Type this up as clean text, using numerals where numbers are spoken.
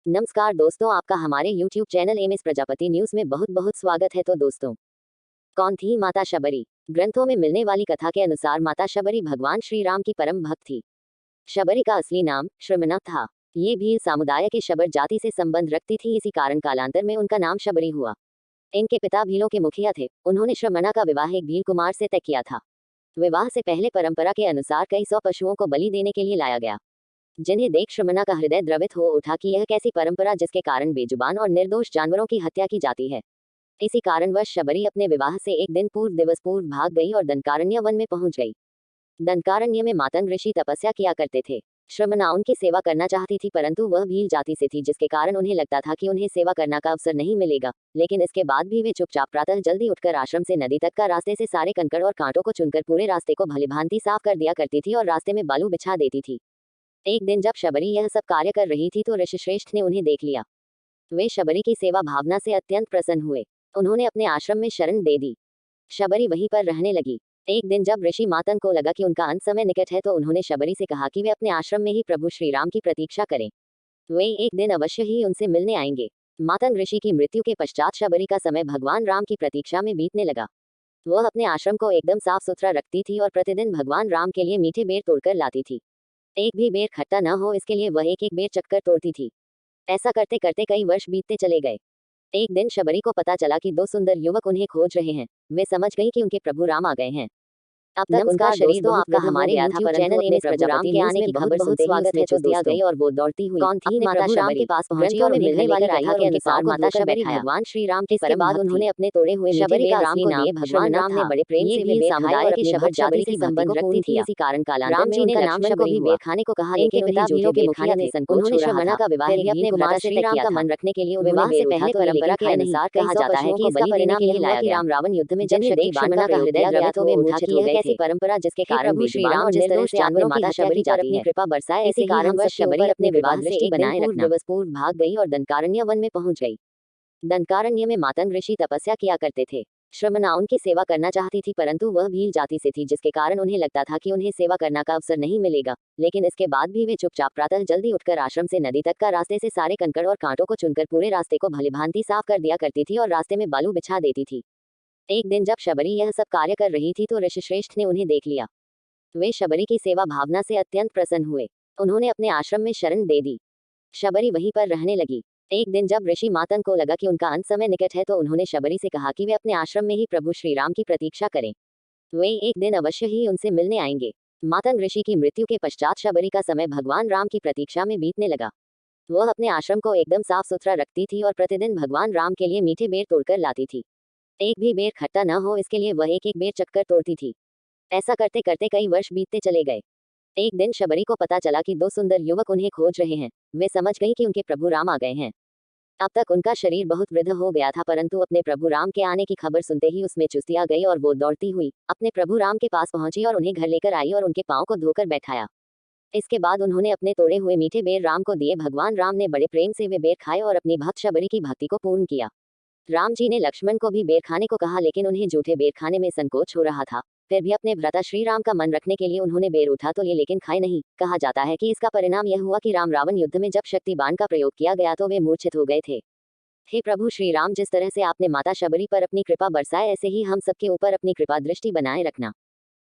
नमस्कार दोस्तों, आपका हमारे YouTube channel MS Prajapati news में बहुत बहुत स्वागत है। तो दोस्तों, कौन थी माता शबरी? ग्रंथों में मिलने वाली कथा के अनुसार माता शबरी भगवान श्री राम की परम भक्त थी। शबरी का असली नाम श्रमणा था। ये भील समुदाय के शबर जाति से संबंध रखती थी, इसी कारण कालांतर में उनका नाम शबरी हुआ। इनके पिता भीलों के मुखिया थे। उन्होंने श्रमणा का विवाह एक भील कुमार से तय किया था। विवाह से पहले परंपरा के अनुसार कई 100 पशुओं को बलि देने के लिए लाया गया, जिन्हें देख श्रमणा का हृदय द्रवित हो उठा कि यह कैसी परंपरा जिसके कारण बेजुबान और निर्दोष जानवरों की हत्या की जाती है। इसी कारणवश शबरी अपने विवाह से एक दिन दिवस पूर्व भाग गई और दंडकारण्य वन में पहुंच गई। दंडकारण्य में मातंग ऋषि तपस्या किया करते थे। श्रमणा उनकी सेवा करना चाहती थी, परंतु वह भील जाति से थी, जिसके कारण उन्हें लगता था कि उन्हें सेवा करने का अवसर नहीं मिलेगा। लेकिन इसके बाद भी वे चुपचाप प्रातः जल्दी उठकर आश्रम से नदी तक का रास्ते से सारे कंकड़ और कांटों को चुनकर पूरे रास्ते को भलीभांति साफ कर दिया करती थी और रास्ते में बालू बिछा देती थी। एक दिन जब शबरी यह सब कार्य कर रही थी तो ऋषिश्रेष्ठ ने उन्हें देख लिया। वे शबरी की सेवा भावना से अत्यंत प्रसन्न हुए। उन्होंने अपने आश्रम में शरण दे दी। शबरी वहीं पर रहने लगी। एक दिन जब ऋषि मातंग को लगा कि उनका अंत समय निकट है, तो उन्होंने शबरी से कहा कि वे अपने आश्रम में ही प्रभु श्री राम की प्रतीक्षा करें। वे एक दिन अवश्य ही उनसे मिलने आएंगे। मातंग ऋषि की मृत्यु के पश्चात शबरी का समय भगवान राम की प्रतीक्षा में बीतने लगा। वह अपने आश्रम को एकदम साफ सुथरा रखती थी और प्रतिदिन भगवान राम के लिए मीठे बेर तोड़कर लाती थी। एक भी बेर खट्टा न हो, इसके लिए वह एक एक बेर चक्कर तोड़ती थी। ऐसा करते करते कई वर्ष बीतते चले गए। एक दिन शबरी को पता चला कि 2 सुंदर युवक उन्हें खोज रहे हैं। वे समझ गई कि उनके प्रभु राम आ गए हैं। अब तक उनका शरीर बहुत आपका हमारे YouTube चैनल एमएस प्रजापति के आने की खबर सुनते ही स्वागत है तो दिया गई और वो दौड़ती हुई कौन थी माता श्याम के पास पहुंची और मिलने वाली कथा के अनुसार माता शबरी भगवान श्री राम के परम भक्त थी। उन्होंने अपने तोड़े हुए शबरी का राम को दिए। भगवान राम ने बड़े प्रेम से भील समुदाय के शबर जाति से संबंध रखती थी, इसी कारण कालांतर में उनका नाम शबरी को भी बेर खाने को कहा, लेकिन पिता भीलों के मुखिया थे। उन्होंने श्रमणा का विवाह भी अपने कुमार श्री राम का मन रखने के लिए विवाह से पहले परंपरा के अनुसार कहा जाता है कि इसका परिणाम यह हुआ कि राम रावण युद्ध में जब शक्ति श्रमणा का हृदय द्रवित हो उठा कि यह कैसी परंपरा जिसके कारण प्रभु श्री राम जिस तरह से जानवरों माता शबरी पर अपनी कृपा बरसाए, इसी कारणवश शबरी अपने विवाह दृष्टि बनाए रखना दिवस पूर्व भाग गई और दंडकारण्य वन में पहुंच गई। दंडकारण्य में मातंग ऋषि तपस्या किया करते थे। श्रमणा उनकी सेवा करना चाहती थी, परंतु वह भील जाति से थी, जिसके कारण उन्हें लगता था कि उन्हें सेवा करने का अवसर नहीं मिलेगा। लेकिन इसके बाद भी वे चुपचाप प्रातः जल्दी उठकर आश्रम से नदी तक का रास्ते से सारे कंकड़ और कांटों को चुनकर पूरे रास्ते को भलीभांति साफ कर दिया करती थी और रास्ते में बालू बिछा देती थी। एक दिन जब शबरी यह सब कार्य कर रही थी तो ऋषिश्रेष्ठ ने उन्हें देख लिया। वे शबरी की सेवा भावना से अत्यंत प्रसन्न हुए। उन्होंने अपने आश्रम में शरण दे दी। शबरी वहीं पर रहने लगी। एक दिन जब ऋषि मातंग को लगा कि उनका अंत समय निकट है, तो उन्होंने शबरी से कहा कि वे अपने आश्रम में ही प्रभु श्री राम की प्रतीक्षा करें। वे एक दिन अवश्य ही उनसे मिलने आएंगे। मातंग ऋषि की मृत्यु के पश्चात शबरी का समय भगवान राम की प्रतीक्षा में बीतने लगा। वह अपने आश्रम को एकदम साफ सुथरा रखती थी और प्रतिदिन भगवान राम के लिए मीठे बेर तोड़कर लाती थी। एक भी बेर खट्टा न हो, इसके लिए वह एक एक बेर चक्कर तोड़ती थी। ऐसा करते करते कई वर्ष बीतते चले गए। एक दिन शबरी को पता चला कि 2 सुंदर युवक उन्हें खोज रहे हैं। वे समझ गई कि उनके प्रभु राम आ गए हैं। अब तक उनका शरीर बहुत वृद्ध हो गया था, परंतु अपने प्रभु राम के आने की खबर सुनते ही उसमें चुस्ती आ गई और वो दौड़ती हुई अपने प्रभु राम के पास पहुंची और उन्हें घर लेकर आई और उनके पांव को धोकर बैठाया। इसके बाद उन्होंने अपने तोड़े हुए मीठे बेर राम को दिए। भगवान राम ने बड़े प्रेम से वे बेर खाए और अपनी भक्त शबरी की भक्ति को पूर्ण किया। राम जी ने लक्ष्मण को भी बेर खाने को कहा, लेकिन उन्हें जूठे बेर खाने में संकोच हो रहा था। फिर भी अपने भ्राता श्री राम का मन रखने के लिए उन्होंने बेर उठा तो लिए, लेकिन खाए नहीं। कहा जाता है कि इसका परिणाम यह हुआ कि राम रावण युद्ध में जब शक्ति बाण का प्रयोग किया गया तो वे मूर्छित हो गए थे। हे प्रभु श्री राम, जिस तरह से आपने माता शबरी पर अपनी कृपा बरसाए, ऐसे ही हम सबके ऊपर अपनी कृपा दृष्टि बनाए रखना।